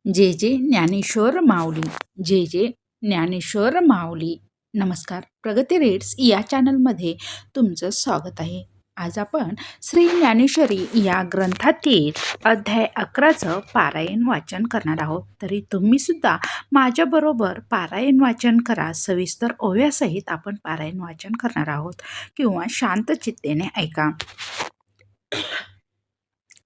जे जे ज्ञानेश्वर माऊली. जे जे ज्ञानेश्वर माऊली. नमस्कार. प्रगती रीड्स या चॅनलमध्ये तुमचं स्वागत आहे. आज आपण श्री ज्ञानेश्वरी या ग्रंथातील अध्याय 11चं पारायण वाचन करणार आहोत. तरी तुम्ही सुद्धा माझ्याबरोबर पारायण वाचन करा. सविस्तर ओव्यासहित आपण पारायण वाचन करणार आहोत किंवा शांत चित्तेने ऐका.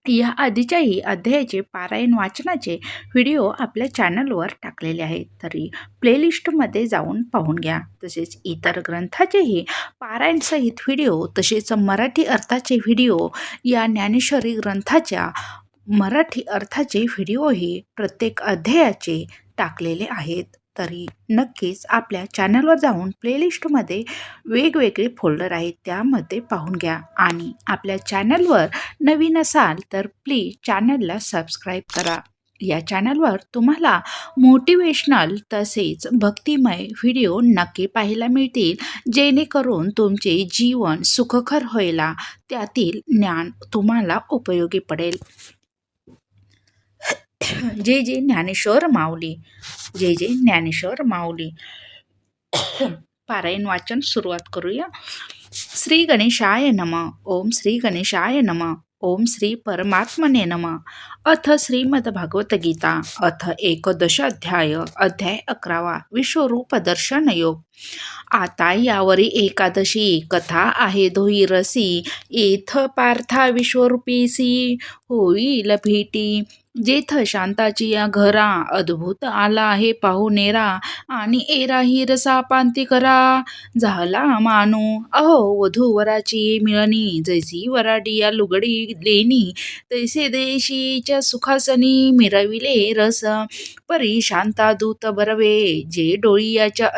या आधीच्याही अध्यायाचे पारायण वाचनाचे व्हिडिओ आपल्या चॅनलवर टाकलेले आहेत, तरी प्लेलिस्टमध्ये जाऊन पाहून घ्या. तसेच इतर ग्रंथाचेही पारायणसहित व्हिडिओ तसेच मराठी अर्थाचे व्हिडिओ या ज्ञानेश्वरी ग्रंथाच्या मराठी अर्थाचे व्हिडिओही प्रत्येक अध्यायाचे टाकलेले आहेत. तरी नक्कीच आपल्या चॅनलवर जाऊन प्लेलिस्टमध्ये वेगवेगळे फोल्डर आहेत, त्यामध्ये पाहून घ्या. आणि आपल्या चॅनलवर नवीन असाल तर प्लीज चॅनलला सबस्क्राईब करा. या चॅनलवर तुम्हाला मोटिवेशनल तसेच भक्तिमय व्हिडिओ नक्की पाहायला मिळतील, जेणेकरून तुमचे जीवन सुखकर व्हायला त्यातील ज्ञान तुम्हाला उपयोगी पडेल. जे जे ज्ञानेश्वर माऊली. जे जे ज्ञानेश्वर माऊली. पारायण वाचन सुरुवात करूया. श्री गणेशाय नमः. ओम श्री गणेशाय नमः. ओम श्री परमात्मने नमः. अथ श्रीमद्भागवत गीता अथ 11 अध्याय 11 विश्वरूप दर्शन योग. आता यावरी एकादशी कथा आहे धोईरसी, येथ पार्था विश्वरूपीसी होईल भेटी. जेथ शांताची या घरा अद्भुत आला आहे पाहुणेरा, आणि एरा ही रसा पांती करा. झाला मानू अहो वधूवराची मिळणी, जैसी वराडिया लुगडी लेणी, तैसे देशीच्या सुखासनी मिरविले रस. परी शांता दूत बरवे, जे डोळियाच्या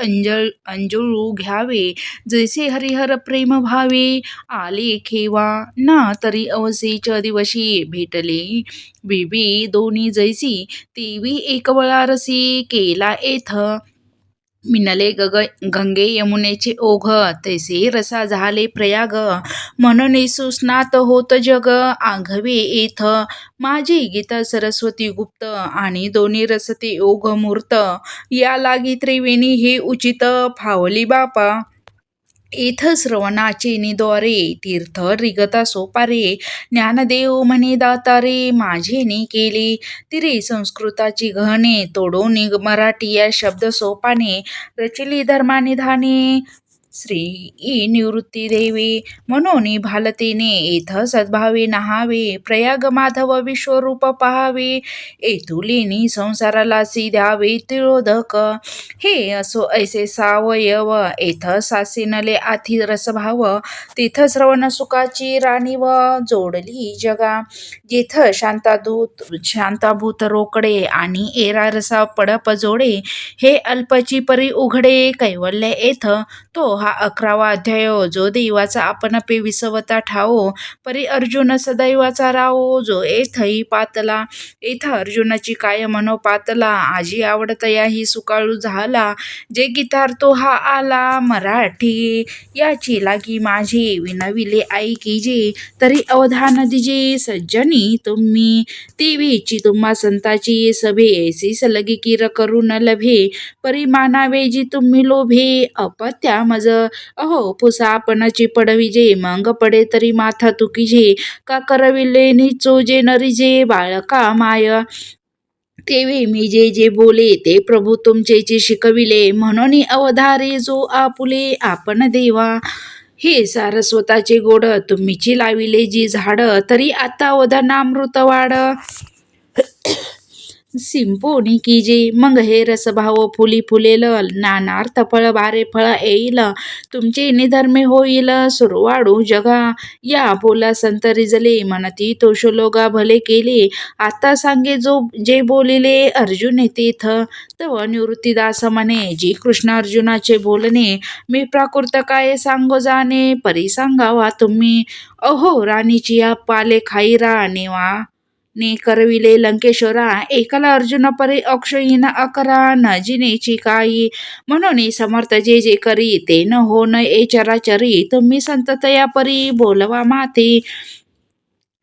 अंजुळू घ्यावे, जैसे हरिहर प्रेम भावे. आले खेवा ना तरी अवसेच दिवशी, भेटले बिबी दोन्ही जैसी, तेवी एकवळा रसी. केला येथ मिनले गंगे यमुनेचे ओघ, तैसे रसा झाले प्रयाग. म्हणून सुस्नात होत जग, आघवे येथ माझी गीता सरस्वती गुप्त, आणि दोन्ही रसते ओघ मूर्त. या लागी त्रिवेणी हे उचित, फावली बापा येथ श्रवणाचे निद्वारे. तीर्थ रिगता सोपारे, ज्ञानदेव म्हणे दातारे. माझेने केले तिरे संस्कृताची गहने, तोडून मराठी या शब्द सोपाने. रचिली धर्मानिधाने, श्री निवृत्ती देवे. म्हणून भालतेने येथ सद्भावे नहावे, प्रयाग माधव विश्वरूप पहावे. येथुलेनी संसाराला सी द्यावे तिळोदक, हे असो ऐसे सावयव. येथ सासिनले आथी रसभाव, तेथ श्रवण सुखाची राणीव. जोडली जगा जेथ शांताभूत रोकडे, आणि एरा रसा पडप जोडे. हे अल्पची परी उघडे, कैवल्य येथ तो हा 11वा अध्याय. जो देवाचा आपण पे विसवता ठाओ, परी अर्जुन सदैवाचा राओ. जो येथही पातला, येथ अर्जुनाची काय मनो पातला. आजी आवडत याही सुकाळू झाला, जे गीतार तो हा आला मराठी. याची लागी माझे विनविले ऐकी जे, तरी अवधान दिजे सज्जनी तुम्ही. तेवेची तुम्हा संताची सभे, ऐसी सलगी किर करू न लभे. परी मानावे जी तुम्ही लोभे. अपत्या मज अहो पुसा आपणाची पडविजे, मग पडे तरी माथा तुकिजे. का करविले निचोजे नरिजे, बाळका माय तेवे मी जे जे बोले, ते प्रभू तुमचेचे शिकविले. म्हणून अवधारे जो आपुले आपण देवा. हे सारस्वताचे गोड, तुम्हीची लाविले जी झाड. तरी आता वदनामृत वाढ, सिंपोनी कीजे. मग हे रसभाव फुली फुलेल, नानार्थ फळ बारे फळ येईल. तुमचे निधर्मे होईल सुरवाडू जगा. या बोला संत रिजले, म्हणती तो श्लोगा भले केले. आता सांगे जो जे बोलिले अर्जुने तेथ. तव निवृत्तीदास म्हणे, जी कृष्ण अर्जुनाचे बोलणे. मी प्राकृत काय सांगो जाणे, परी सांगावा तुम्ही. अहो राणीची या पाले खाईरा नेवा ने करविले लंकेश्वरा. एकला अर्जुन परी अक्षयीन अकरा, न जिनेची काई. म्हणून समर्थ जे जे करी, ते न हो न ए चराचरी. तुम्ही संततया परी बोलवा माते.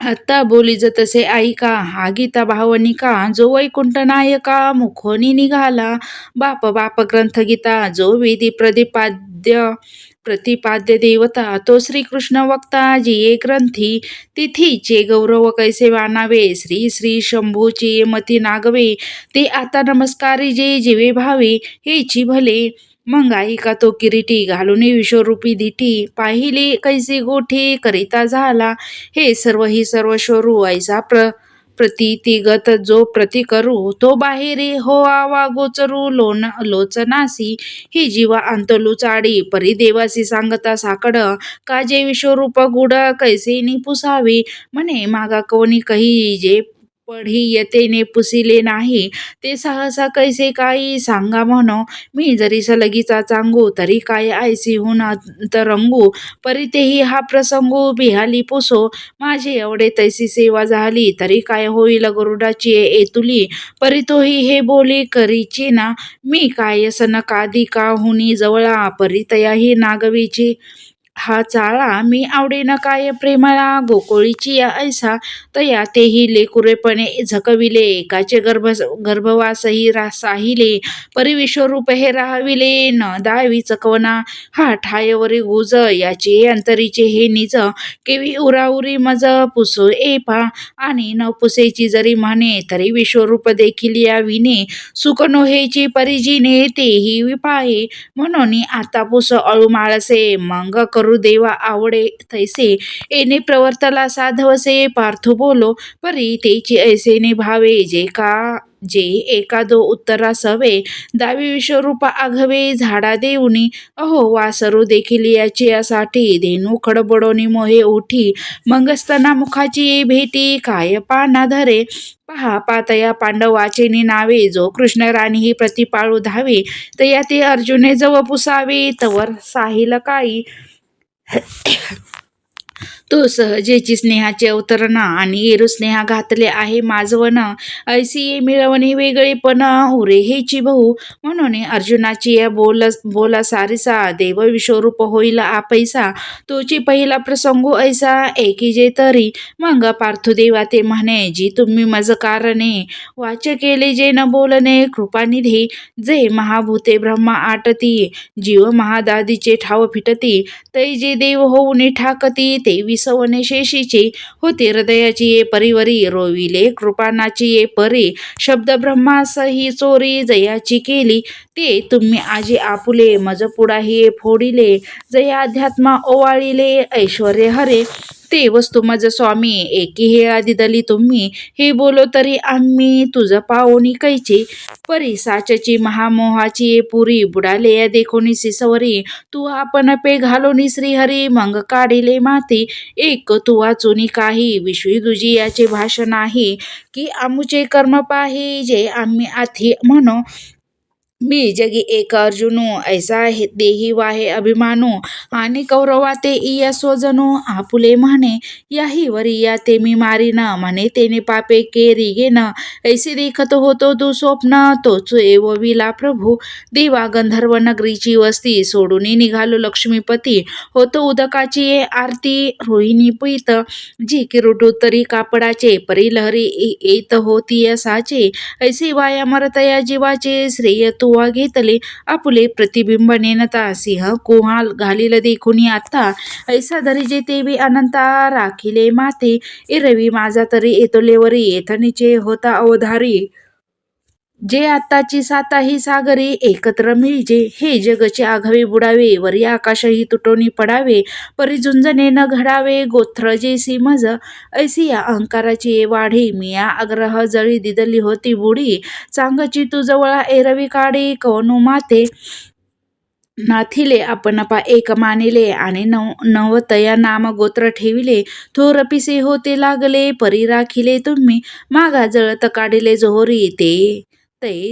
आत्ता बोलीज तसे ऐका, हा गीता भावनिका, जो वैकुंठ नायका मुखोनी निघाला. बाप बाप ग्रंथ गीता, जो वेदी प्रतिपाद्य देवता, तो श्रीकृष्ण वक्ता जिये ग्रंथी. तिथीचे गौरव कैसे मानावे, श्री श्री शंभूची मती नागवे. ते आता नमस्कारी जे जीवे भावे, हेची भले. मग ऐका तो किरीटी, घालून विश्वरूपी दिठी, पाहिले कैसे गोठी करिता झाला. हे सर्व ही सर्व शोरू, ऐसा प्रतिगत जो प्रति करू, तो बाहेरे हो आवा गोचरू लोचनासी. ही जीवा अंतलू चाडी, परी देवासी सांगता साकड, काजे विश्वरूप गुड कैसे पुसावे. म्हणे मागा कवनी कही, जे पढी येतेने पुसिले नाही, ते सहसा कैसे काही सांगा म्हणो. मी जरी सलगीचा चांगू, तरी काय ऐसी होऊन अंतरंगू. परी तेही हा प्रसंगू, बिहाली पुसो. माझी एवढे तैसी सेवा झाली, तरी काय होईल गरुडाची एतुली. परी तोही हे बोली करीची ना, मी काय सन कादी का हुनी जवळा. परी तयाही नागवीची हा चाळा, मी आवडेन काय प्रेमळा. गोकुळीची या ऐसा, तया तेही लेकुरेपणे झकविले. एकाचे गर्भवासही साहिले, परी विश्वरूप हे राहाविले. न दावी चकवना हा ठायवरी गुज, याचे अंतरीचे हे निज. केवी उराउरी मज पुसो एपा, आणि न पुसेची जरी म्हणे, तरी विश्वरूप देखील या विने. सुख नोहेची परिजीने, तेही विपाये. म्हणून आता पुस अळू माळसे, मग करू देवा आवडे तैसे. एने प्रवर्तला साधवसे, पार्थो बोलो. परी तेची ऐसेने भावे, जे एकादो उत्तरास हवे. दावी विश्वरूप आघवे, झाडा देऊनी. अहो वासरू देखील याची यासाठी, धेनू खडबडोनी मोहे उठी. मग स्तना मुखाची भेटी, काय पाना धरे. पहा पातया पांडवाचे नावे, जो कृष्ण राणी ही प्रतिपाळू धावे. तया ते अर्जुने जव पुसावे, तवर साहिल काही. तो सहजेची स्नेहाचे अवतरण, आणि एरू स्नेहा घातले आहे माझवण. ऐसी ये मिळवणे वेगळेपण, उरे हेची बहु. म्हणून अर्जुनाची या बोला सारिसा, देव विश्वरूप होईल आपैसा. तोची पहिला प्रसंगू ऐसा, एकी जे तरी. मग पार्थदेवा ते म्हणे, जी तुम्ही मज कारणे. वाच केले जे न बोलणे, कृपानिधी. जे महाभूते ब्रह्मा आटती, जीव महादादीचे ठाव फिटती. तै जे देव होऊन ठाकती, ते विसवणे शेषीचे. होते हृदयाची ये परिवरी, रोविले कृपानाची ये परी. शब्द ब्रह्मासही चोरी, जयाची केली. ते तुम्ही आजी आपुले, मज पुढाही फोडिले. जया अध्यात्मा ओवाळिले, ऐश्वर्य हरे. ते वस्तू मज स्वामी, एकी हे आधी दली तुम्ही. हे बोलो तरी आम्ही, तुझ पाओनी कैचे. परी साचची महामोहाची ये पुरी, बुडाले या देखोनी सिसवरी. तू आपण पे घालोनी श्रीहरी, मग काढिले माती. एक तू वाचुनी काही, विश्वी दुजी याचे भाषण आहे. की आमुचे कर्म पाही, जे आम्ही आथी म्हणो. मी जगी एक अर्जुनू, ऐसा देही वाहे अभिमानू. आणि कौरवा ते इया स्वजनू, आपुले म्हणे, याही वरी या ते मी मारीन. म्हणे तेने पापे केरी गेन, ऐसे देखत होतो दुःस्वप्न. तोच एवविला प्रभू, देवा गंधर्व नगरीची वस्ती. सोडून निघालो लक्ष्मीपती, होतो उदकाची ये आरती. रोहिणी पीत जी किरुटू तरी कापडाचे, परी लहरी येत होती साचे. ऐसे वाया मरतया जीवाचे, श्रेय तुवा घेतले. आपुले प्रतिबिंब नेनता, सिंह कुहाल घालील देखुनी आता. ऐसा धरी जे तेवी अनंता, राखिले माथे. एरवी माझा तरी येतोलेवरी, येथनीचे होता अवधारी. जे आत्ताची साताही सागरी, एकत्र मिळजे. हे जगचे आघावे बुडावे, वरी आकाशही तुटोनी पडावे. परी झुंजणे न घडावे, गोत्र जे सीमज. ऐसी या अहंकाराची ये वाढी, मिया आग्रह जळी दिदली होती बुडी. चांगची तू जवळा एरवी काढी, कवनु माते. नाथिले आपण पा एक मानिले, आणि नवतया नाम गोत्र ठेविले. थोर पिसे होते लागले, परी राखिले तुम्ही. मागा जळत काढिले जोहरी, ते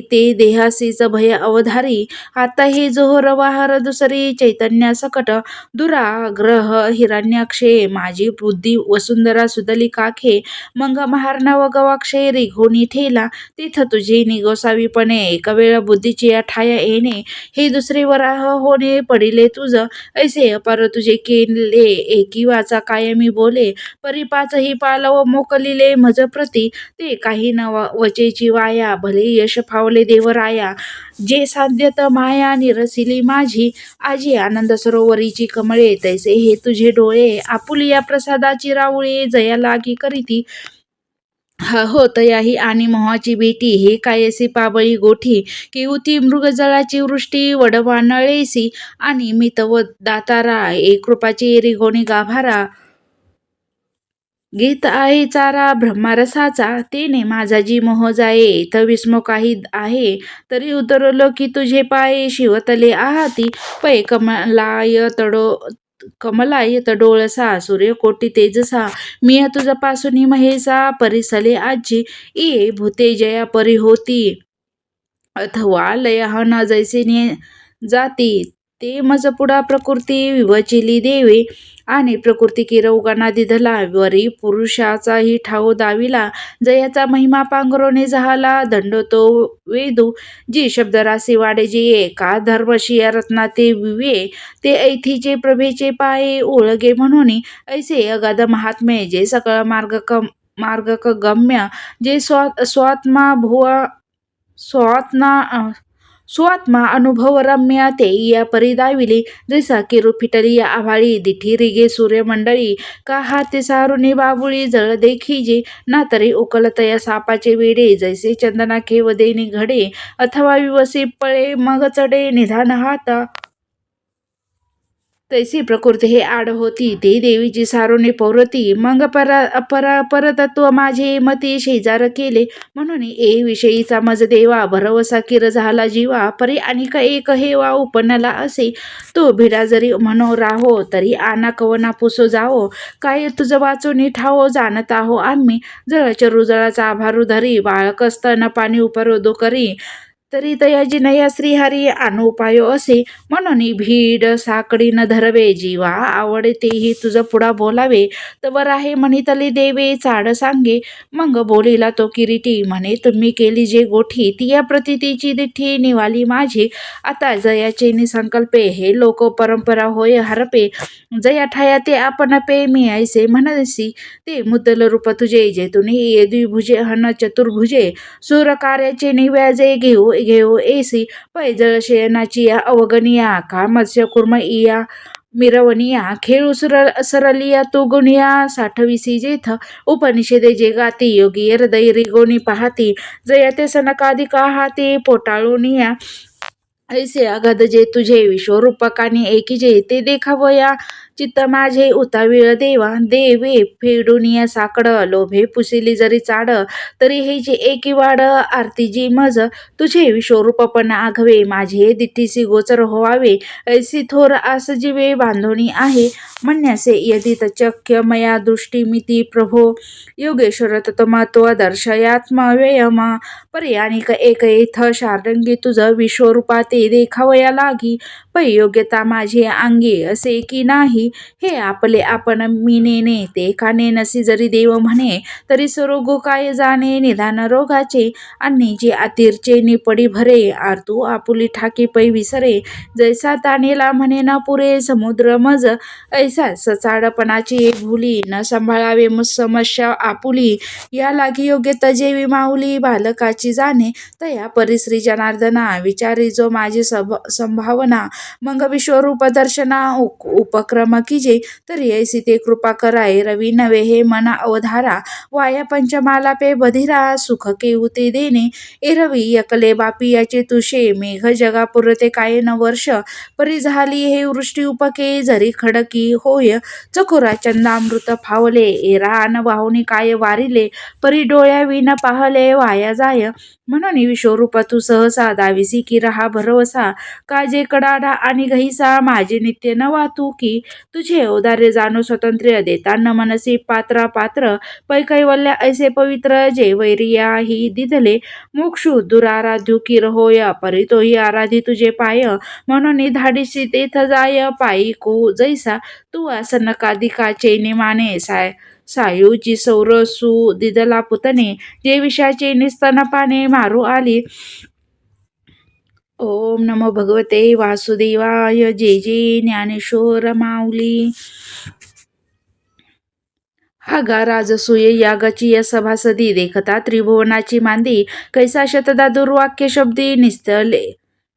ते देहासीच भय अवधारी, आता हे जोहर वाहर दुसरी चैतन्या सकट, दुराग्रह हिरण्याक्षे, माझी बुद्धी वसुंधरा सुदली काखे, मग महार्णव गवाक्षे रिघोनी ठेला, तिथ तुझी निगोसावीपणे एकवेळ बुद्धीची ठाया येणे, हे दुसरे वराह होणे पडिले तुझ, ऐसे अपार तुझे केले एकी वाचा कायमी बोले, परिपाचही पालव मोकलिले मज प्रती, ते काही न वचेची वाया, भले यश फावले देवराया, जे साध्यत माया निरसिली माझी, आजी आनंद सरोवरीची कमळे, तैसे हे तुझे डोळे आपुलिया प्रसादाची राऊळे, जया लागी करीती होत याही आणि मोहाची भेटी, हे कायसी पाबळी गोठी, केऊती मृगजळाची वृष्टी वडवानळेसी, आणि मित व दातारा एक कृपाची रिघोणी गाभारा, गीत आहे चारा ब्रह्मारसाचा, तेने माझा जी मोह जाये, इथ विस्मो काही आहे, तरी उतरलो की तुझे पाये, शिवतले आहाती पै कमलाय तडोळसा, सूर्यकोटी तेजसा, मी तुझा पासूनी महेसा, परिसले आजी ये भूते जया परी होती, अथवा लयहन जैसे जाती, ते मज पुढा प्रकृती विवचिली देवे, आणि प्रकृती किरवगाना दिधला, वरी पुरुषाचाही ठाव दाविला, जयाचा महिमा पांघरोने झाला, दंड तो वेदू, जी शब्दराशी वाडे जिये, का धर्मशिया रत्ना ते विवे, ते ऐथीचे प्रभेचे पाये ओळगे म्हणून, ऐसे अगाध महात्मे, जे सकळ मार्गक गम्य, जे स्वात्मा भुवा स्वात्मा अनुभव रम्य, ते या परी दाविली, जैसा किरू फिटली या आभाळी, दिठी रिगे सूर्यमंडळी, का हाते सारुनी बाबुळी, जळ देखीजे ना तरी उकलतया सापाचे वेडे, जैसे चंदना खेव देनी घडे, अथवा विवसी पळे मग चढे निधान हाता, तैसी प्रकृती हे आड होती, ते देवीची सारोने पौरती, मग परतत्व माझे मती शेजार केले, म्हणून ए विषयीचा मज देवा, भरवसा किर झाला जीवा, परी अनिक एक हेवा उपनला असे, तो भिडा जरी म्हणो राहो, तरी आना कवना पुसो जावो, काय तुझ वाचून ठावो, जाणत आहो आम्ही, जळचरू जळाचा आभारू धरी, बाळक स्तन पाणी उपरोधो करी, तरी तयाजी नया श्रीहरी अनुपायो असे, म्हणून भीड साकडी न धरवे, जीवा आवडे तेही तुझ पुढा बोलावे, तवर आहे म्हणितली देवे चाड सांगे, मग बोलिला तो किरीटी, म्हणे तुम्ही केली जे गोठी, तिया प्रतितीची दिठी निवाली माझी, आता जयाचे निसंकल्पे, हे लोक परंपरा होय हरपे, जया ठाया ते आपण पे, मी ऐसे म्हणसी, ते मुद्दल रूप तुझे, जे तुम्ही द्विभुजे हन चतुर्भुजे, सूर कार्याचे निव्याजे घेऊ एसी, पैजळ शयनाची अवगनिया, का मत्स्य कुर्म इया मिरवनिया, खेळू सरलिया तो गुणिया, साठविसी जेथ उपनिषेदे जे गाती, योगी हृदय रिगोनी पाहती, जयते सनकादिका हाती पोटाळूनिया, ऐसे अगध जे तुझे विश्वरूपकाने एकी जे, ते देखावया चित्त माझे उतावीळ देवा, देवे फेडुनिया साकड, लोभे पुसिली जरी चाड, तरी हे जे एकी वाड, आरती जी मज, तुझे विश्वरूपपण आघवे, माझे दिठीसी गोचर व्हावे, ऐसी थोर आस जीवे बांधोणी आहे, म्हणण्यासे यदि तचक्य मया दृष्टीमिती प्रभो, योगेश्वर तत्मत्व दर्शयात्मव्ययम, पर्यानिक एक येथ शार्दंगी तुझ विश्वरूपा ते देखावया लागी, पै योग्यता माझे अंगी असे की नाही, हे आपले आपण मिनेने, ते काने नसी जरी देव म्हणे, तरी सरोगो काय जाणे, निदान रोगाचे, आणि जे अतिरचे निपडी भरे, आरतू आपुली ठाकी पै विसरे, जैसा तानेला म्हणे न पुरे समुद्र मज, ऐसा सचाडपणाची भुली, न सांभाळावे समस्या आपुली, या लागी योग्यता जेवी माऊली, बालकाची जाणे, तया परिश्री जनार्दना, विचारी जो माझी संभावना, मग विश्वरूप दर्शना उपक्रम कीजे, तरी ऐसी ते कृपा कराय, रवी नवे हे मना अवधारा, वाया पंचमाला पे बधिरा, सुख केऊते देणे, एरवी एकले बापियाचे तुषे, मेघ जगा पुरते काय न वर्ष, परी झाली हे वृष्टी उपके, जरी खडकी होय, चकोरा चंदामृत फावले, एरा अन वाहुनी काय वारिले, परी डोळ्या विन पाहले वाया जाय, म्हणून विश्वरूप तू सहसा दाविसी की रहा भरवसा, काजे कडाडा आणि घैसा, माझे नित्य न वातू की तुझे औदार्य जाणू स्वातंत्र्य देताना मनसी पात्रा पात्र पै कैवल्य ऐसे पवित्र जे वैरिया ही दिधले मोक्षु दुराराध्यू किर होय परितोही आराधी तुझे पाय म्हणून धाडिसी तेथ जाय पायी को जैसा तू आसनकादिकाचे निमाने सायूची सौरसू दिदला पुतणे जे विषाचे निस्तनपाने मारू आली. ओम नमो भगवते वासुदेवाय. जय जय ज्ञानेश्वर माऊली. हा गा राजसूय यागाची या सभासदी देखता त्रिभुवनाची मांदी कैसा शतदा दुर्वाक्य शब्दी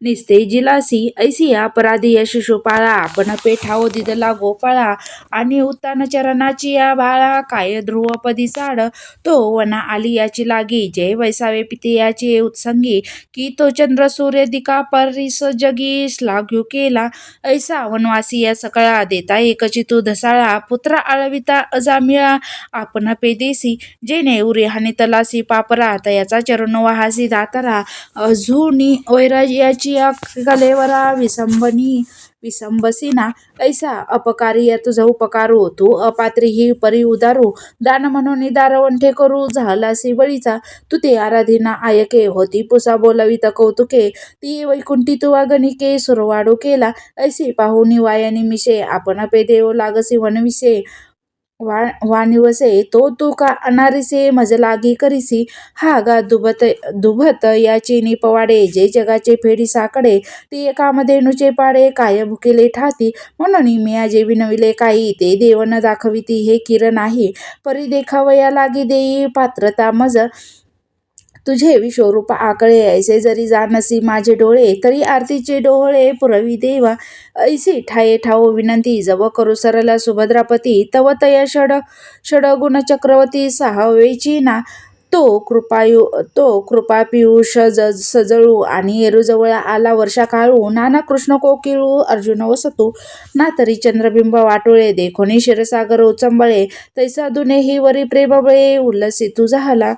निस्ते जिलासी ऐसी अपराधी या शिशुपाळा आपण पेठाओ दिदला गोपाळा आणि उत्तान चरणाची या बाळा काय ध्रुवपदी साड तो वना आली याची लागी जय वैसावे पिते याची उत्संगी की तो चंद्र सूर्य दिका परिस जगी श्लाघ्यू केला ऐसा वनवासी या सकळा देता एकची तू धसाळा पुत्र आळविता अजामिळा आपण पेदेसी जेने उरी हानी तलासी पापरा तयाचा चरण वाहासी दातरा अजूनी वैराज्याची कलेवरा विसंबसीना ऐसा अपकारी तुझा उपकारू तू अपात्री ही परी उदारू दान म्हणून दारवंठे करू झालासी बळीचा तू ते आराधीना आयके होती पुसा बोलावित कौतुके ती वैकुंठी तू गणिके सुरवाडू केला ऐसी पाहुनी वायानी मिशे आपण पे देव लागसी वनविसे वानिवसे तो तू का अनारिसे मज लागी करिसी हा गा दुभत याची निपवाडे जे जगाचे फेडी साकडे ती कामधेनुचे पाडे काय भुकेले ठाती म्हणून मी आजे विनविले काही ते देवन दाखविती हे किर नाही परी देखावया लागी देई पात्रता मज तुझे विश्वरूप आकळे ऐसे जरी जानसी माझे डोळे तरी आरतीचे डोळे पुरवी देवा ऐसी ठाये ठाओ विनंती जव करू सरला सुभद्रापती तव तया षडगुण चक्रवर्ती सहावेची ना तो कृपा पियुष सजळू आणि एरुजवळ आला वर्षा काळू नाना कृष्ण कोकिळू अर्जुन वसतू ना तरी चंद्रबिंब वाटोळे देखोनी क्षीरसागर उचंबळे तैसा दुने ही वरी प्रेमबळे उल्लसितू झाला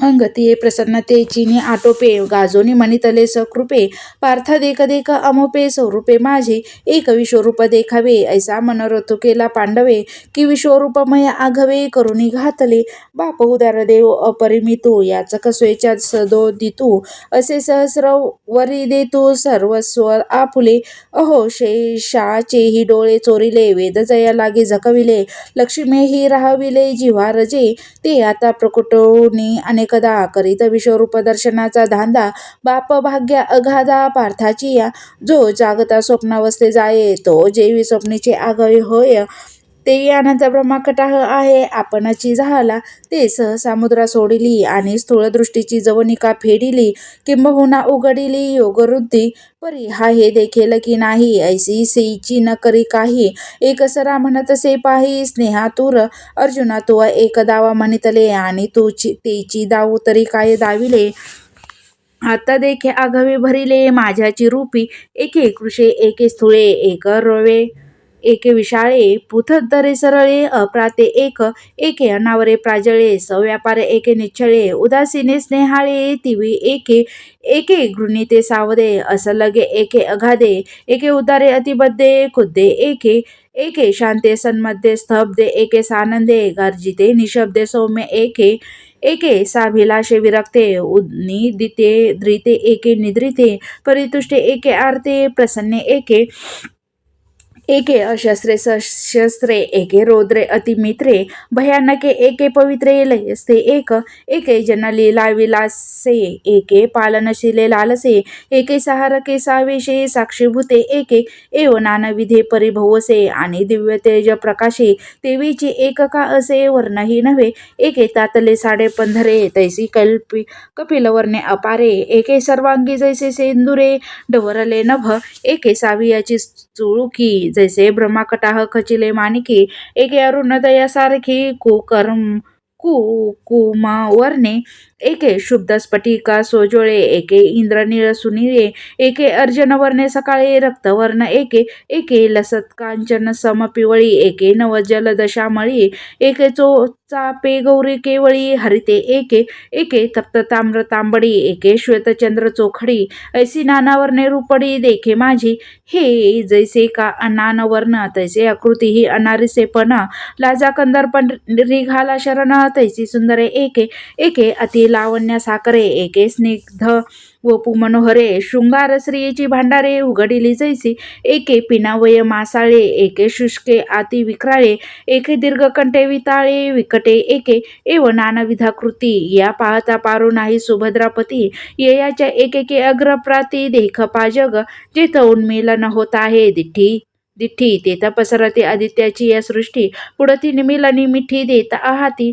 अंगती प्रसन्नतेची आटोपे गाजोनी मणितले सकृपे पार्था देख देख अमोपे स्वरूपे माझे एक विश्वरूप देखावे ऐसा मनोरथ केला पांडवे की विश्वरूपमय आघवे करुणी घातले बाप उदार देव अपरिमितू याचक स्वेच्छा सदो दितू असे सहस्र वरी देतू सर्वस्व आपुले अहो शेषाचेही डोळे चोरिले वेद जया लागे झकविले लक्ष्मीही राहविले जिव्हारजे ते आता प्रकटोनी अनेकदा करीत विश्वरूप दर्शनाचा धांदा बाप भाग्य अगाधा पार्थाची या जो जागता स्वप्नावस्थे जाये तो जेवी स्वप्नीचे आगवे होय ते अनंत ब्रह्माकटाह आहे आपणाची झाला ते सहसामुद्रा सोडिली आणि स्थूळ दृष्टीची जवनिका फेडिली किंबहुना उघडिली योगवृद्धी परी हा हे देखेल की नाही ऐसी सेईची न करी काही एकसरा म्हणतसे पाही स्नेहातूर अर्जुना तू एक दावा म्हणितले आणि तेची दाऊ तरी काय दाविले आता देखे आघवे भरिले माझ्याची रूपी एके कृषे एके स्थूळे एक रवे एके विशाळे पुथदरे सरळे अप्राते एके अनावरे प्राजळे सव्यापारे एके निच्छळे उदासीने स्नेहाळे तिवी एके एके घृणिते सावदे असलगे एके अगाधे एके उदारे अतिबद्धे खुद्दे एके एके शांते सन्मध्ये स्तब्धे एके सानंदे गर्जिते निशब्दे सौम्य एके एके साभिलाषे विरक्ते उन्निदिते धृते एके निद्रिते परितुष्टे एके आर्ते प्रसन्ने एके एके अशस्त्रे सशस्त्रे एके रौद्रे अतिमित्रे भयानके एके पवित्रे लयस्ते एके जनलीला विलासे एके पालनशिले लालसे एके सहारके सावेशे साक्षीभूते एके एव नानविधे परिभवसे आणि दिव्य तेज प्रकाशे देवीची एकका असे वर्णही नव्हे एके तातले साडे पंधरे तैसी कपिलवर्णे अपारे एके सर्वांगी जैसे सेंदुरे डवरले नभ एके सावियाची चुळुकी जैसे ब्रह्माकटाह खचिले माणिके एके अरुणदया सारखी कुकुम वर्णे एके शुद्ध स्फटिका सोजोळे, एके इंद्रनीळ सुनिळे, एके अर्जनवर्णे सकाळी रक्तवर्ण, एके एके लसत कांचन समपिवळी, एके नवजल दशामळी, एके चापे गौरी केवळी हरिते, एके एके तप्त ताम्र तांबडी, एके श्वेतचंद्र चोखडी, ऐसी नानावर्णे रूपडी देखे माझी, हे जैसे का नानवर्ण तैसे आकृती ही अनारिसेपण, लाजा कंदर्पण रिघाला शरण, तैसी सुंदरे एके एके अति लावण्य साकरे, एके स्निग्ध वपू मनोहरे, शृंगार स्त्रियेची भांडारे उघडिली जैसी, एके पिनावय मासाळे, एके शुष्के आती विक्राळे, एके दीर्घकंठे विताळे विकटे, एके एव नानाविधाकृती, या पाहता पारू नाही सुभद्रापती, येयाच्या एकेके अग्रप्राती देख पाजग, जेथ उन्मीलन होत आहे दिठ्ठी दिठ्ठी, तेथ पसरते आदित्याची या सृष्टी, पुढती निमिलनी मिठी देत आहाती,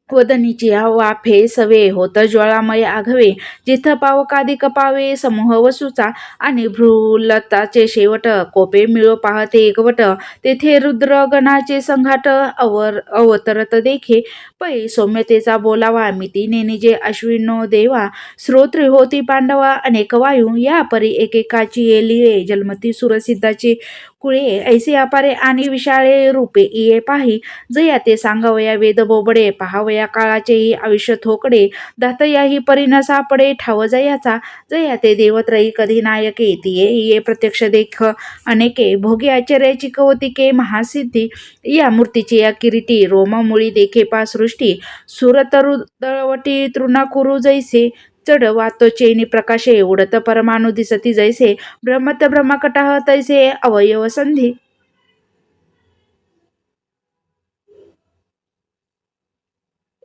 वदनीची वाफे सवे होत ज्वाळामय आघवे, जिथ पावकादिक पावे समूह वसूचा, आणि भ्रूलताचे शेवट, कोपे मिळो पाहते एकवट, तेथे रुद्रगणाचे संघाट अवतरत देखे, पै सौम्यतेचा बोलावा, मितीने निजे अश्विनो देवा, श्रोत्री होती पांडवा अनेक वायू, या परी एकेकाची येलिळे जलमती सुरसिद्धाची कुळे, ऐसे अपारे आणि विशाळे रूपे इये पाही, जया ते सांगावया वेद बोबडे, पहावया काळाचेही आयुष्य थोकडे, दातयाही परी न सापडे ठाव जयाचा, जया ते देवत्रयी कधी नायके, तिये इये प्रत्यक्ष देख अनेके, भोगी आश्चर्याची कौतिके महासिद्धी, या मूर्तीची या किरीटी, रोममुळी देखे पा सृष्टी, सुरतरु दळवटी तृणाकुरु जैसे, चढ वातो चेनी प्रकाशे, उडत परमाणु दिसती जैसे, ब्रह्मत ब्रह्मकटाह तैसे अवयव संधी,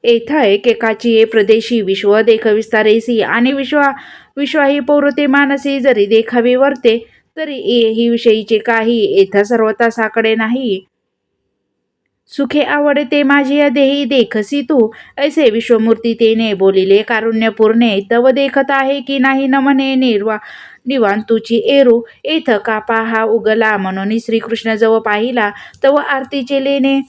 एथा एकेकाची ये प्रदेशी, विश्व देख विस्तारेसी, आणि विश्वाही पौरते मानसी, जरी देखावे वर्ते तरी ही विषयीचे काही, एथा सर्वता साकडे नाही, सुखे आवडते माझी या देही देखसी तू, ऐसे विश्वमूर्ती तेने बोलिले कारुण्यपूर्णे, तव देखत आहे की नाही न म्हणे निवान तुची एरू, एथ कापा हा उगला, म्हणून श्रीकृष्ण जव पाहिला, तव आरतीचे लेणे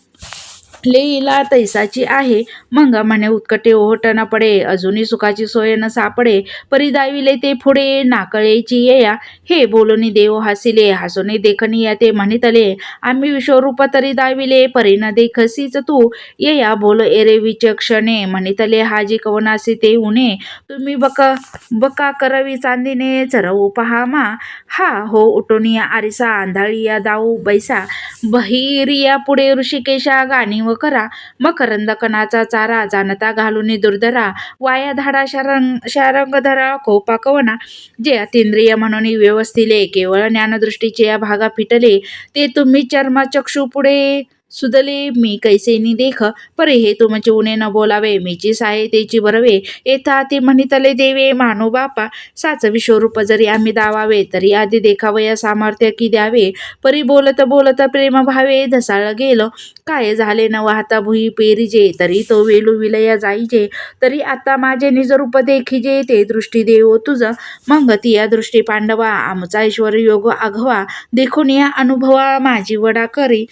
लेईला तैसाची आहे, मग म्हणे उत्कटे ओहट न पडे, अजूनही सुखाची सोय न सापडे, परी दाविले ते पुढे नाकळेची येया, हे बोलूनी देव हसिले, हसुनी देखनी या ते म्हणितले, आम्ही विश्वरूप तरी दाविले, परी न देखसीच तू, येया बोल एरे विचक्षणे, म्हणितले हाजी कवनासी ते उणे, तुम्ही बका करवी चांदीने चरवू पहामा, हा हो उटोनिया आरिसा, आंधळी या दाऊ बैसा, बहिरिया पुढे ऋषिकेशा गाणी व करा, मकरंद कणाचा चारा, जाणता घालून दुर्धरा, वाया धाडा शारंग धरा कोपा कवना, जे अतिंद्रिय म्हणून व्यवस्थिले, केवळ ज्ञानदृष्टीचे या भागा फिटले, ते तुम्ही चर्मचक्षु पुढे सुदले, मी कैसेनी देख, परे हे तुमचे उणे न बोलावे, मीची सहायतेची बरवे, येथा ते म्हणितले देवे मानो बापा, साच विश्वरूप जरी आम्ही दावावे, तरी आधी देखावया सामर्थ्य की द्यावे, परी बोलत बोलत प्रेम भावे, धसाळ गेलो काय झाले न वाहता भुई पेरिजे, तरी तो वेलू विलया जाईजे, तरी आता माझे निजरूप देखिजे, ते दृष्टी देव तुझ, मग ती या दृष्टी पांडवा, आमचा ईश्वर योग आघवा, देखून या अनुभवा माझी वडा करी,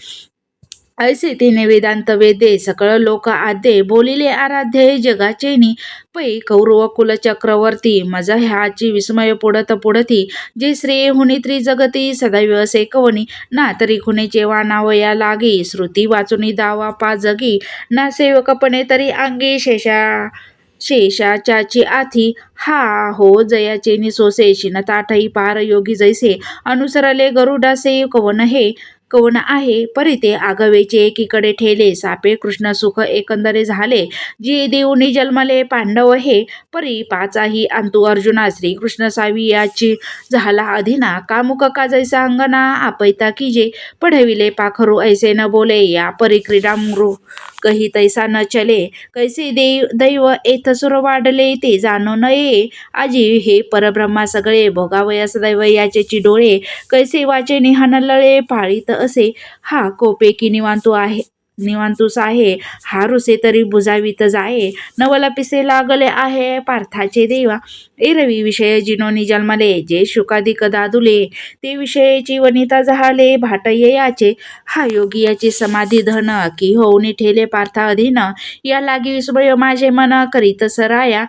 ऐसे तिने वेदांत वेदे सकळ लोक आद्ये, बोलिले आराध्य जगाचेनी, पै कौरव कुल चक्रवर्ती, मज ह्याची विस्मय पुढत पुढती, जे श्रेय हुनी त्रिजगती, सदैव असे कवनी, ना तरी खुनेचे वानावया लागी, श्रुती वाचुनी दावा पा जगी, ना सेवकपणे तरी अंगी, शेषाच्याची आथी, हा हो जयाचे निसोसे, शिनताठई पार योगी जैसे, अनुसरले गरुडासे, कवन आहे, परी ते आगवेचे एकीकडे ठेले, सापे कृष्ण सुख एकंदरे झाले, जे देऊनी जन्मले पांडव हे, परी पाचाही अंतु अर्जुना, श्रीकृष्ण सावी याची झाला अधीना, कामुक का जैसा अंगना, आपैता कीजे, पढविले पाखरू ऐसे न बोले, या परी क्रीडा मृ कही तैसा न चले, कैसे दैव एथ सुर वाढले, ते जाणो नये, आजी हे परब्रह्मा सगळे, भोगावया सदैव याचेची डोळे, कैसे वाचे निहान लळे, पाळीत असे, हा कोपे की निवांतू आहे, निवांतुस आहे, हारुसे तरी बुजावीत जाये, नवल पिसे लागले आहे पार्थाचे देवा. एरवी विषय जिनोनी जन्मले, जे शुकाधिक दादुले, ते विषयाची वनिता झाले भाट येयाचे. हा योगी याची समाधी धन, की होऊनी ठेले पार्था अधीन, या लागी विस्मय माझे मन करीत सराया.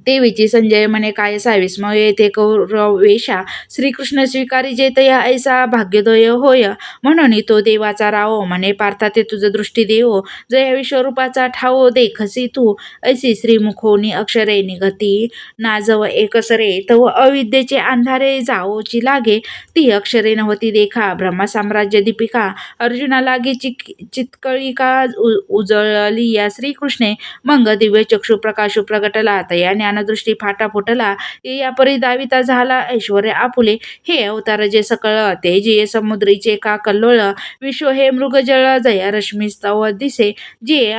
देवीची संजय म्हणे काय विस्मय येथे कौरवेशा, श्रीकृष्ण स्वीकारी जेतया ऐसा भाग्योदय होय. म्हणून तो देवाचा राव, म्हणे पार्था ते तुझ दृष्टी देव, जया विश्वरूपाचा ठाव देखसी तू. ऐसी श्रीमुखोनी अक्षरे निघती, नाजव एकसरे तव अविद्येचे अंधारे जावोची लागे. ती अक्षरे नव्हती देखा, ब्रह्मा साम्राज्य दीपिका, अर्जुना लागी चितकळिका उजळली या श्रीकृष्णे. मग दिव्य चक्षु प्रकाशु प्रगटला, तया ज्ञानदृष्टी फाटा फुटला, या परी दाविता झाला ऐश्वर्य आपुले. हे अवतार जे सकळ, ते जे समुद्रीचे का कल्लोळ, विश्व हे मृगजळ, जया रश्मी स्तव दिसे, जे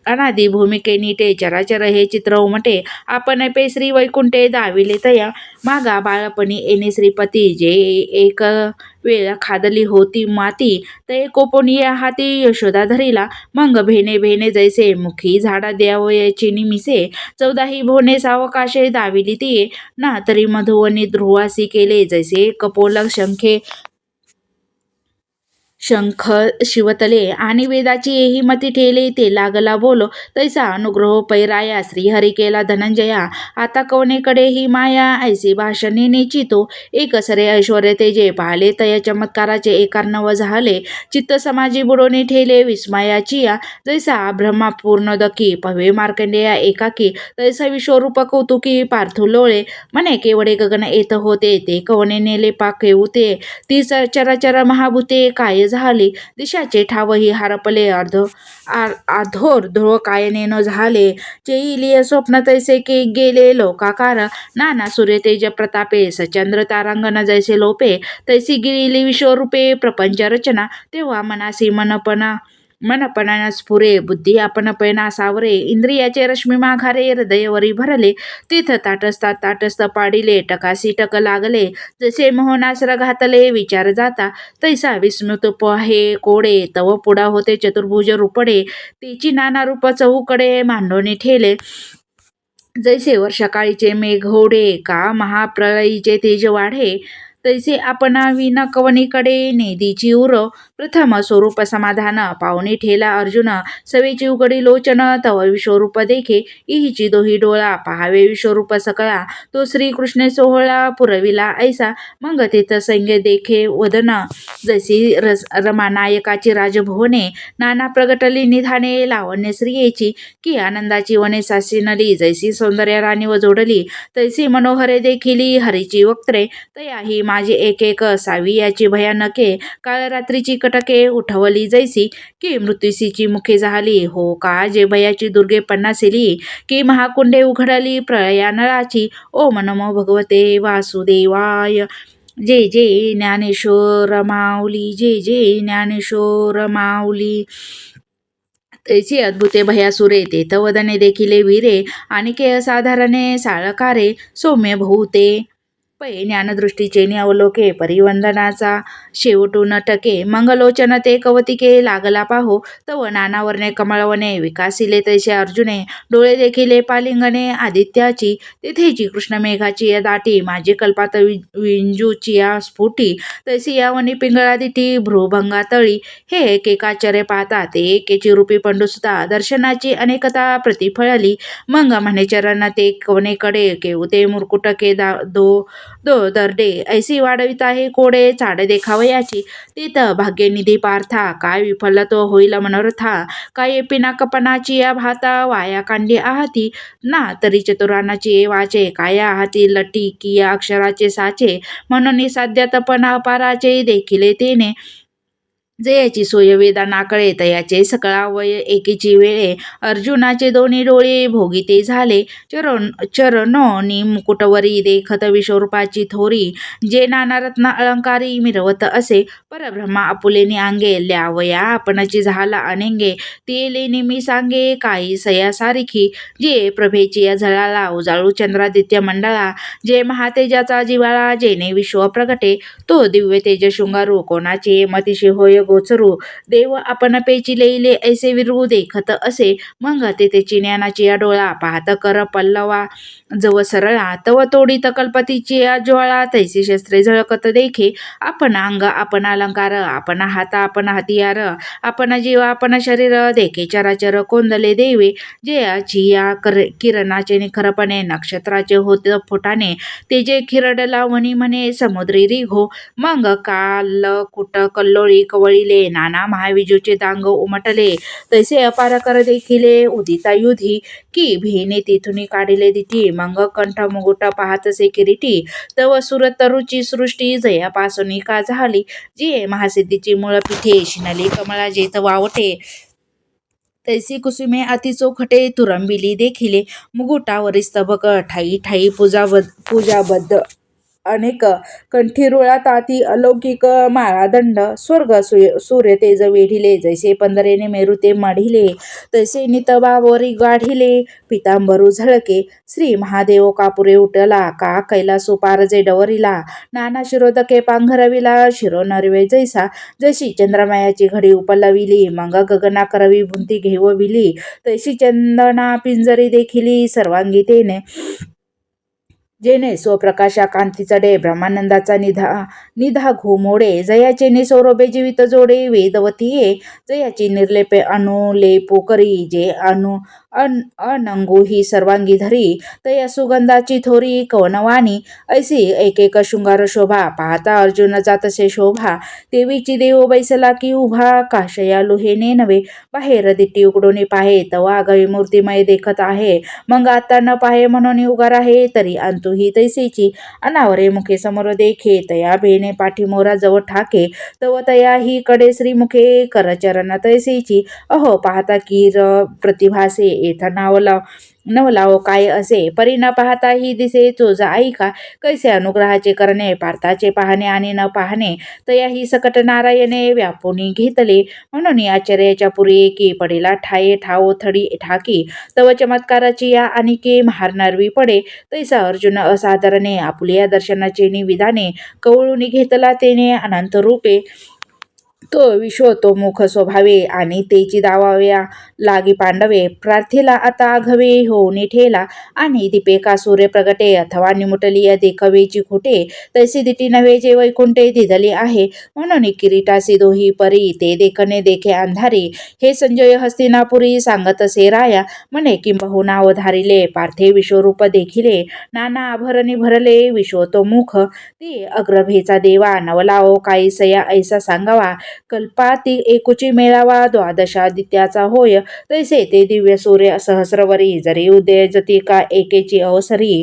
अनादी भूमिके नीटे, चराचर हे चित्र उमटे, आपण पे श्री वैकुंठे दाविले तया. मागा बाळपणी येणे श्रीपती, जे एक वेळ खादली होती माती, ते कोपोनिया हाती यशोदा धरिला. मग भेने भेने जैसे मुखी झाडा द्यावयाची निमिसे, 14 भोने सावकाशे दाविली तिये. ना तरी मधुवनी ध्रुवासी केले, जैसे कपोल शंख शिवतले, आणि वेदाची एही मती ठेले, ते लागला बोलो, तैसा अनुग्रह पैराया श्रीहरी केला धनंजया. आता कवनेकडे ही माया, ऐसी भाषणे नेचितो, एक सरे ऐश्वर्य तेजे पाहले, तया चमत्काराचे एकार्णव झाले. चित्त समाजी बुडोनी ठेले विस्मयाची या, जैसा ब्रह्मा पूर्ण दकी, पवे मार्कंडेया एकाकी, तैसा विश्वरूप कौतुकी पार्थू लोळे. म्हणे केवढे गगन येत होते, ते कवने नेले पाकेवते, ती चराचर महाभूते काय झाली. दिशाचे ठावही हरपले, आधोर ध्रुव कायने न झाले, चेईलिय स्वप्न तैसे के गेले लोकाकार. नाना सूर्य तेज प्रतापे, सचंद्र तारांगण जैसे लोपे, तैसी गिळली विश्वरूपे प्रपंच रचना. तेव्हा मनासी मनपणा स्फुरे, बुद्धी आपण पैना सावरे, इंद्रियाचे रश्मी माघारे, हृदयवरी भरले, तीथ ताटस्थ पाडिले, टकासी टक लागले, जसे मोहनासर घातले विचार जाता. तैसा विस्मृत आहे कोडे, तव पुढा होते चतुर्भुज रूपडे, तेची नाना रूप चहूकडे मांडोनी ठेले, जैसे वर्षाकाळीचे मेघोडे, का महाप्रलयीचे तेज वाढे, तैसे आपणा विना कवनीकडे नेदीची उर. प्रथम स्वरूप समाधान पावनी ठेला अर्जुन, सवेची उघडी लोचन, तव विश्वरूप देखे, इहिची दोही डोळा, पहावे विश्वरूप सकळा, तो श्रीकृष्ण सोहळा पुरविला ऐसा. मग तेथ सैन्य देखे वदन, जैसी रमानायकाची राजभुवने, नाना प्रगटली निधाने लावण्य स्त्रियेची, की आनंदाची वने सासिनली, जैसी सौंदर्य राणी व जोडली, तैसी मनोहरे देखिली हरीची वक्त्रे. तया ही माझी एक एक सावियाची भयानके, काळ रात्रीची कटके उठवली जैसी, की मृत्यूसीची मुखे झाली हो का, जे भयाची दुर्गे पन्नासिली, की महाकुंडे उघडली प्रळयानळाची. ओम नमो भगवते वासुदेवाय. जय जय ज्ञानेश्वर माऊली, जय जय ज्ञानेश्वर माऊली. तैसी अद्भुते भयासुरे, तेथ वदने देखिले वीरे, आणि के असाधारणे साळकारे, सौम्य बहुते पै ज्ञानदृष्टीचे अवलोके, परिवंदनाचा शेवटून टके, मंगलोचन ते कवतिके लागला पाहो, तव नानावर्णे कमळवने विकासिले, तैसे अर्जुने डोळे देखिले पालिंगणे आदित्याची, तेथेची कृष्णमेघाची या दाटी, माझी कल्पात विंजूची या स्फुटी, तैसी यावनी पिंगळा दिठी भ्रूभंगा तळी. हे एकेकाचरे पाहता, ते एकेची रूपी पंडुसुता, दर्शनाची अनेकता प्रतिफळली. मग म्हणे चरण ते कवनेकडे, केवते मुरकुटके दो दर्डे, ऐसी वाढवित आहे कोडे चाड देखावयाची. तीत भाग्यनिधी पार्था, काय विफल तो होईल मनोरथा, काय पिनाकपणाची या भाता वाया कांडी आहाती. ना तरी चतुरानाची वाचे, काय आहाती लटी, की या अक्षराचे साचे, म्हणून साध्य तपन अपाराचे देखिले तेने. जयाची सोय वेदा नाकळे, तयाचे सकळा वय एकीची वेळे, अर्जुनाचे दोन्ही डोळे भोगिते झाले, चरणोनी मुकुटवरी देखत विश्वरूपाची थोरी, जे नाना रत्न अलंकारी मिरवत असे, परब्रह्मा आपुलेनी अंगे, ल्यावया आपणाची झाला अनेंगे, ते लेनी मी सांगे काही सया सारिखी, जे प्रभेची या झळाला उजाळू चंद्रादित्य मंडळा, जे महातेजाचा जिवाळा, जेने विश्व प्रगटे, तो दिव्य तेज शृंगारू, कोणाची मतिशी होय गोचरू देव आपण पेची लेईले ऐसे विरू देखत असे मग तेथे चिन्यानाची या डोळा पाहत कर पल्लवा जव सरळा तव तोडीत कल्पतीची या ज्वाळा तैसी शस्त्रे झळकत देखे आपण अंग आपण अलंकार आपण हात आपण हतियार आपण जीव आपण शरीर देखे चराचर कोंदले देवे जयाची या किरणाचे निखरपणे नक्षत्राचे होत फुटाने ते जे खिरडला वणी म्हणे समुद्री रिघो मग काल कुट कल्लोळी कवळीले नाना महाविजूचे दांग उमटले तैसे अपार कर देखिले उदिता युधी की भेने तिथुनी काढिले दिठी मग कंठ मुगुट पाहतसे किरीटी तव सुर तरुची सृष्टी जयापासून का झाली जी महासिद्धीची मूळ पिठे शिनली कमळा जेत वावटे तैसी कुसुमे अति चोखटे तुरंबिली देखिले मुगुटावरी स्तबक ठाई ठाई पूजाबद्ध अनेक कंठीरुळा ताती अलौकिक माळादंड स्वर्ग सूर्य तेज वेढिले जैसे पंधरेने मेरू ते मढिले तैसे नितबावरी गाढिले पितांबरू झळके श्री महादेव कापुरे उठला का कैलासो पारजे डवरिला नाना शिरोदके पांघरविला शिरो नरवे जैसा जशी चंद्रमायाची घडी उपलविली मग गगना करवी भुंती घेवविली तैशी चंदना पिंजरी देखिली सर्वांगी तेने जेने स्वप्रकाशा कांती चढे ब्रह्मानंदाचा निधा घुमोडे जयाचे निसौरभे जीवित जोडे वेदवतीये जयाची निर्लेपे अनुलेपो करी जे अनंगू ही सर्वांगी धरी तया सुगंधाची थोरी कवनवाणी ऐसी एक एक शृंगार शोभा पाहता अर्जुन जातसे शोभा देवीची देव बैसला की उभा काशया लुहेने नव्हे बाहेर दिट्टी उघडून पाहे तवा आगळी मूर्तिमय देखत आहे मग आता न पाहे म्हणून उगार आहे तरी अंतु ही तैसेची अनावरे मुखे समोर देखे तया बेने पाठीमोरा जवळ ठाके तव तया ही कडे श्रीमुखे करचरण तैसेची अहो पाहता कीर प्रतिभासे येथा नवलाव काय असे परी न पाहता ही दिसे चोज ऐका कैसे अनुग्रहाचे करणे पार्थाचे पाहणे आणि न पाहणे तया ही सकट नारायणे व्यापुनी घेतले म्हणून आश्चर्याच्या पुरी की पडेला ठाये ठाओ थडी ठाकी तव चमत्काराची या आणिके महारनरवी पडे तैसा अर्जुन असाधारणे आपुलिया दर्शनाचे निविधाने कवळून घेतला तेने अनंत रूपे तो विश्वतोमुख स्वभावे आणि तेची दावाव्या लागी पांडवे प्रार्थीला आता आघवे होऊन ठेला आणि दीपेका सूर्य प्रगटे अथवा निमुटलिया देखवेची खोटे तैसी दिटी नव्हे जे वैकुंठे दिधली आहे म्हणून किरीटासी दोही परी ते देखणे देखे अंधारी हे संजय हस्तिनापुरी सांगत असे राया म्हणे किंबहुना अवधारिले पार्थे विश्वरूप देखिले नाना आभरणी भरले विश्वतोमुख ती अग्रभेचा देवा नवलाओ काही सया ऐसा सांगावा कल्पाती एकुची मेळावा द्वादशादित्याचा होय तैसे ते दिव्य सूर्य सहस्रवरी जरी उदय जती का एकेची अवसरी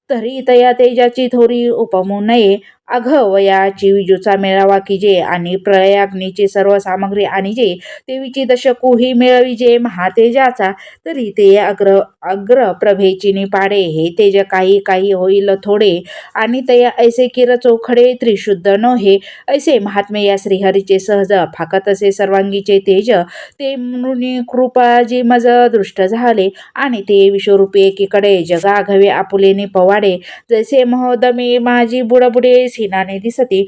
तरी तया तेजाची थोरी उपमू नये अघवयाची विजूचा मेळावा कीजे आणि प्रलयाग्नीची सर्व सामग्री आणिजे देवीची दशकुही मिळविजे महातेजाचा तरी ते अग्र प्रभेची निपाडे हे तेज काही काही होईल थोडे आणि तया ऐसे किर चोखडे त्रिशुद्ध नोहे ऐसे महात्मे या श्रीहरीचे सहज फाकत असे सर्वांगीचे तेज ते मृणी कृपाजी मज दृष्ट झाले आणि ते विश्वरूपी एकीकडे जगा आघवे आपुलेने पवाडे जैसे महोदमे माझी बुडबुडे सिनाने दिसती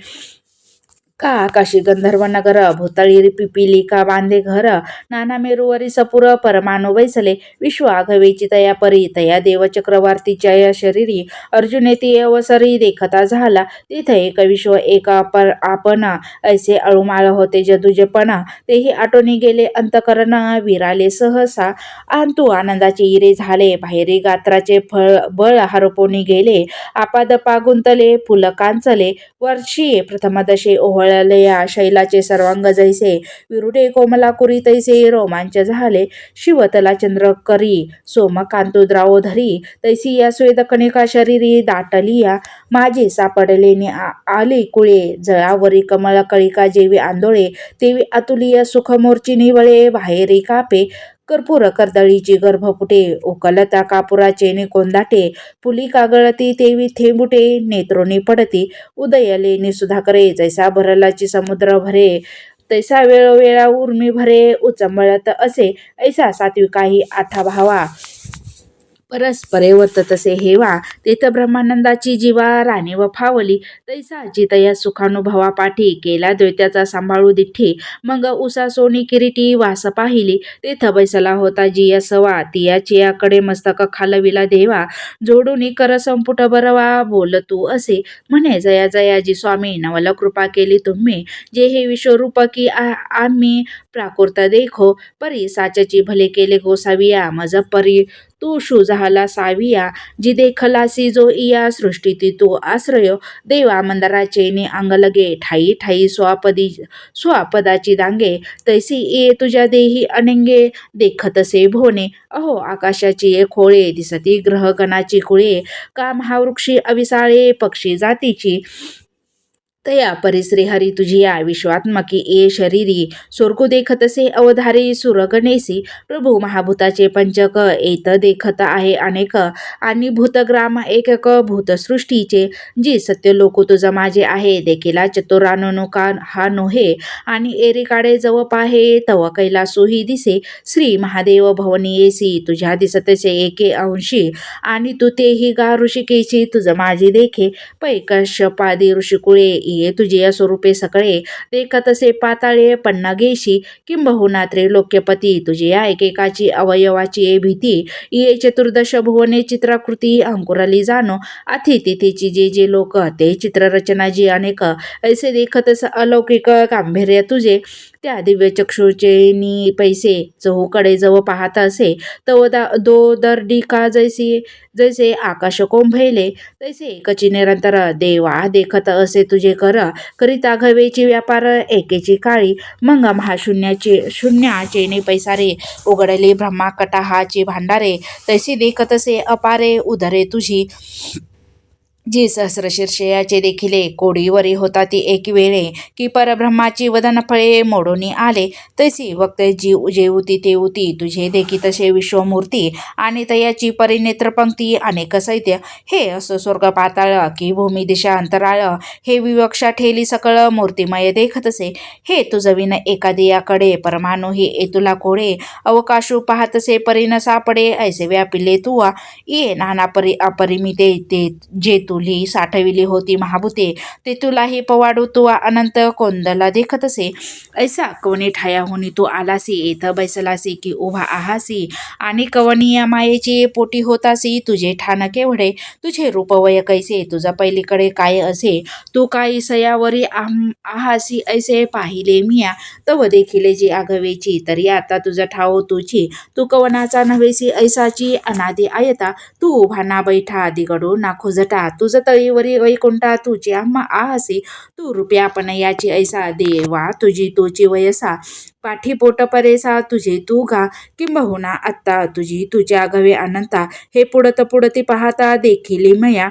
का आकाशी गंधर्व नगर भूतळी पिपिलिका बांधे घर नाना मेरुवरी सपुर परमाणु बैसले विश्व आघवेची तया परी तया देव चक्रवर्तीच्या या शरीरी अर्जुने ती अवसरी देखता झाला तिथे एक विश्व एक आपण ऐसे अळुमाळ होते जदुजपण तेही आटोनी गेले अंतकरण विराले सहसा अंतु आनंदाचे इरे झाले बाहेरी गात्राचे फळ बळ हरपोनी गेले आपादपा गुंतले पुलकांचले वर्षी प्रथमदशे ओहळलया शैलाचे सर्वांग जैसे विरुडे कोमलाकुरी तैसे रोमांच झाले शिवतला चंद्र करी सोमकांतु द्रावोधरी तैसी या स्वेदकणिका शरीरी दाटलिया माझे सापडलेने आली कुळे जळावरी कमळ कळिका जेवी आंदोळे तेवी अतुलीय सुखमोर्ची निवळे बाहेरी कापे कर्पूर कर्दळीची गर्भपुटे उकलता कापुराचे कोंदाटे पुली कागळती तेवी थेंबुटे नेत्रोनी पडती उदयलेनी सुधाकरे जैसा भरलाची समुद्र भरे तैसा वेळोवेळा उर्मी भरे उचंबळत असे ऐसा सात्विकाही आठा भावा परस्परे वर्ततसे हेवा तेथ ब्रह्मानंदाची जीवा राणी व फावली तैसा जितया सुखानुभवा पाठी केला द्वैत्याचा सांभाळू दिठ्ठी मग उसा सोनी किरीटी वास पाहिली तेथ बैसला होता जिया सवा तिया चियाकडे मस्तक खालविला देवा जोडून कर संपुट बरवा बोल तू असे म्हणे जया जयाजी स्वामी नवल कृपा केली तुम्ही जे हे विश्वरूप की आम्ही प्राकृत देखो परी साचची भले केले गोसाविया मज परी तू शू झाला साविया जी देखलासी जो इया सृष्टी तू आश्रय देवा मंदराचे नि अंग लगे ठाई ठाई स्वापदाची दांगे तैसी ये तुझ्या देही अनंगे देखतसे भोने अहो आकाशाची ये खोळे दिसती ग्रहगणाची कुळे का महावृक्षी अविसाळे पक्षी जातीची तया परिश्री हरी तुझिया विश्वात्मकी ए शरीरी स्वर्गो देखतसे अवधारी सुरगणेसी प्रभू महाभूताचे पंचक एत देखत आहे अनेक आणि भूतग्राम एकक भूतसृष्टीचे जी सत्य लोक तुझ माझे आहे देखिला चतुरानुका हा नोहे आणि एरिकाडे जव पाहे तव कैलासोही दिसे श्री महादेव भवनी येसी तुझ्या दिसतसे एके अंशी आणि तू तेही गा ऋषिकेशी तुझ माझे देखे पैकशपादी ऋषिकुळे ये तुझे स्वरूपे सकळे देखतसे पाताळे पन्नागेशी किंबहुना त्रैलोक्यपती तुझे एकेकाची अवयवाची ये भीती ये चतुर्दश भुवने चित्राकृती अंकुरली जाणो अथि तिथेची जे जे लोक ते चित्ररचना जी अनेक ऐसे देखतस अलौकिक गांभीर्य तुझे त्या दिव्य चक्षुचे नि पैसे चहूकडे जव पाहत असे तव दो दर्डी का जैसे आकाश कोंभैले तैसे एकची निरंतर देवा देखत असे तुझे करिता घवेची व्यापार एकेची काळी मग शून्याचे ने पैसारे उघडले ब्रह्मा कटाहाची भांडारे तैसी देखतसे अपारे उदरे तुझी जी सहस्रशीर्षयाचे देखिले कोडीवरी होता ती एक वेळे की परब्रह्माची वदन फळे मोडून आले तैसी वक्त जीव जेवती तेवती तुझे देखी तसे विश्वमूर्ती आणि तयाची परिनेत्रपंक्ती अनेक सैत्य हे असो स्वर्ग पाताळ की भूमी दिशा अंतराळ हे विवक्षा ठेली सकळ मूर्तिमय देखतसे हे तुझविन एकादियाकडे परमाणु ही एतुला कोडे अवकाशू पाहतसे परिन सापडे ऐसे व्यापिले तुवा ये नाना अपरिमिते ते जे तुली साठविली होती महाभूते ते तुलाही पवाडू तुवा अनंत कोंदला देखतसे ऐसा कवनी ठायाहुनी तू आलासी येथ बैसलासी की उभा आहासी आणि कवनीया मायेची पोटी होतासी तुझे ठाण केवढे तुझे रूपवय कैसे तुझा पहिलीकडे काय असे तू काही सयावरी आहासी ऐसे पाहिले मिया तव देखिले जी आघवेची तरी आता तुझा ठाव तुझी तू कवनाचा नव्हेसी ऐसाची अनादी आयता तू उभा ना बैठा दिगडू ना खुजटा तुझ तळीवरी वैकुंठा तुझी आम्हा आहासी तू रुपया पण याची ऐसा देवा तुझी तोची वयसा पाठी पोट परेसा तुझे तू गा किंबहुना आत्ता तुझी तुझ्या गवे अनंता हे पुडती पाहता देखिली मया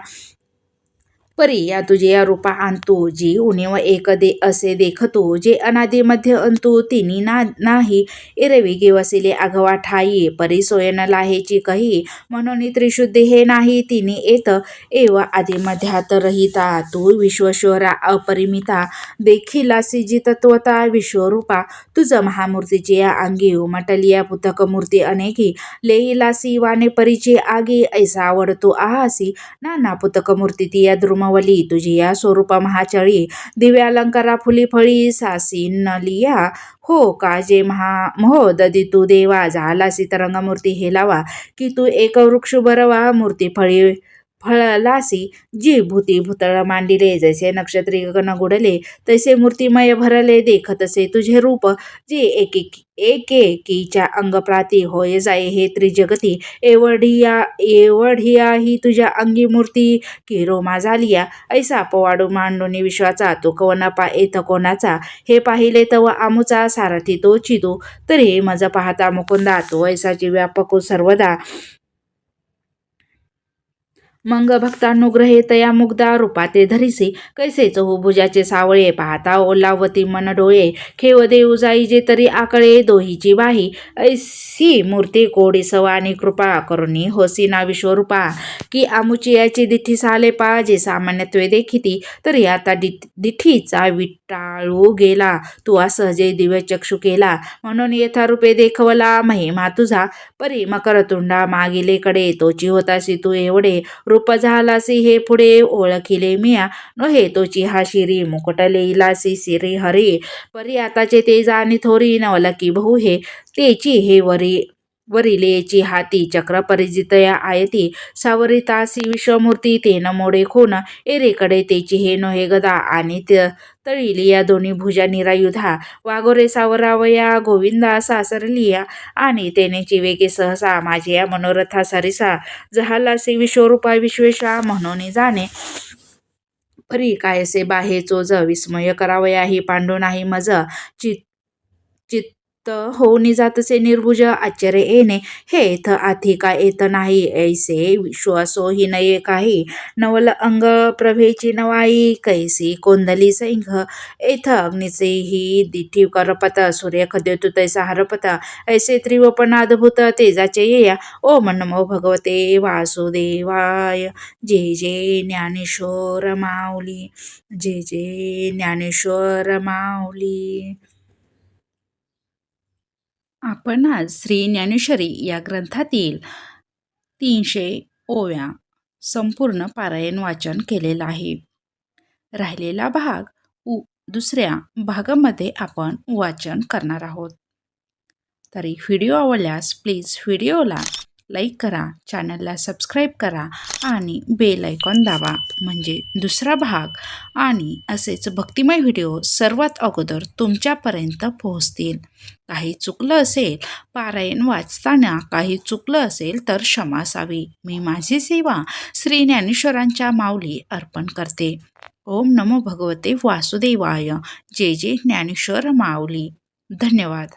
परी या तुझे या रूपा आणतो जी उणीव एक असे देखतो जे अनादी मध्य अंतू तिनी नाही एरवी गेवसिले आघवा ठाई परी सोयन लाहेची कही म्हणून त्रिशुद्धी हे नाही तिनी येत एव आधी मध्यात रहिता तू विश्वेश्वरा अपरिमिता देखीलासी जी तत्वता विश्वरूपा तुझ महामूर्तीची या अंगी उमटलिया पुतक मूर्ती अनेकी लेईलासी वाने परीची आगी ऐसा आवडतो आहासी नाना पुतक मूर्ती ती या द्रुमवली तुझी या स्वरूपा महाचळी दिव्यालंकारा फुली फळी सासी नलिया हो का जे महोदधी तू देवा झालासी तरंगमूर्ती हेलावा की तू एक वृक्ष बरवा मूर्ती फळलासी जी भूती भूतळ मांडिले जैसे नक्षत्री गगन गुडले तैसे मूर्तिमय भरले देखतसे तुझे रूप जे एकेकीच्या अंगप्राती होय जाय हे त्रिजगती एवढिया ही तुझ्या अंगी मूर्ती की रोमा झालिया ऐसा पवाडू मांडोनी विश्वाचा तो कवनापा येथ कोणाचा हे पाहिले तव आमुचा सारथी तो चितो तरी मज पाहता मुकुंदा तो ऐसाची व्यापक सर्वदा मग भक्तानुग्रहे तया मुग्धा रूपाते धरिसी कैसे चहूभुजाचे सावळे पाहता ओलावती मन डोळे खेव देऊ जाई जे तरी आकळे दोहीची बाही ऐसी मूर्ती कोडी सवानी कृपा करुणी होसी ना विश्वरूपा की आमुची याची दिठी साले पा जे सामान्यत्वे देखिती तरी आता दिठीचा विटाळू गेला तू सहजे दिव्य चक्षु केला म्हणून यथारूपे देखवला महिमा तुझा परी मकरतुंडा मागिलेकडे तोची होतासी तू एवढे रूप झालासी हे पुढे ओळखिले मिया नोहे तोची हा शिरी मुकुटले इलासी सिरी हरी परी आताचे ते जाणी थोरी नवलकी बहु हे तेची हे वरिलेची हाती चक्र परिजितया आयती सावरितासी विश्वमूर्ती तेन मोडे खून एरेकडे तेची हे नोहे गदा आणि तळिली या दोन्ही भुजा निरायुधा वागोरे सावरावया गोविंदा सासरलिया आणि तेनेची वेगे सहसा माझे या मनोरथा सरिसा जहालासी विश्वरूपा विश्वेशा म्हणून जाणे परी कायसे बाहे चोज विस्मय करावया ही पांडू नाही मज चित्त होऊनी जातसे निर्भुज आश्चर्य येणे हे येथ आधी का येत नाही ऐसे विश्वासो हि नये काही नवल अंग प्रभेची नवाई कैसी कोंदली सैंघ येथ अग्नीचे ही दिठी करपत सूर्य खद्योतु तैसा हरपत ऐसे त्रिवपनाद्भुत तेजाचे येया ओम नमो भगवते वासुदेवाय जय जय ज्ञानेश्वर माऊली जय जय ज्ञानेश्वर माऊली. आपण आज श्री ज्ञानेश्वरी या ग्रंथातील 300 ओव्या संपूर्ण पारायण वाचन केलेला आहे. राहिलेला भाग दुसऱ्या भागामध्ये आपण वाचन करणार आहोत. तरी व्हिडिओ आवडल्यास प्लीज व्हिडिओला लाईक करा, चॅनलला सबस्क्राईब करा आणि बेल आयकॉन दाबा म्हणजे दुसरा भाग आणि असेच भक्तिमय व्हिडिओ सर्वात अगोदर तुमच्यापर्यंत पोहोचतील. काही चुकलं असेल पारायण वाचताना काही चुकलं असेल तर क्षमा असावी. मी माझी सेवा श्री ज्ञानेश्वरांच्या माऊली अर्पण करते. ओम नमो भगवते वासुदेवाय. जय जय ज्ञानेश्वर माऊली. धन्यवाद.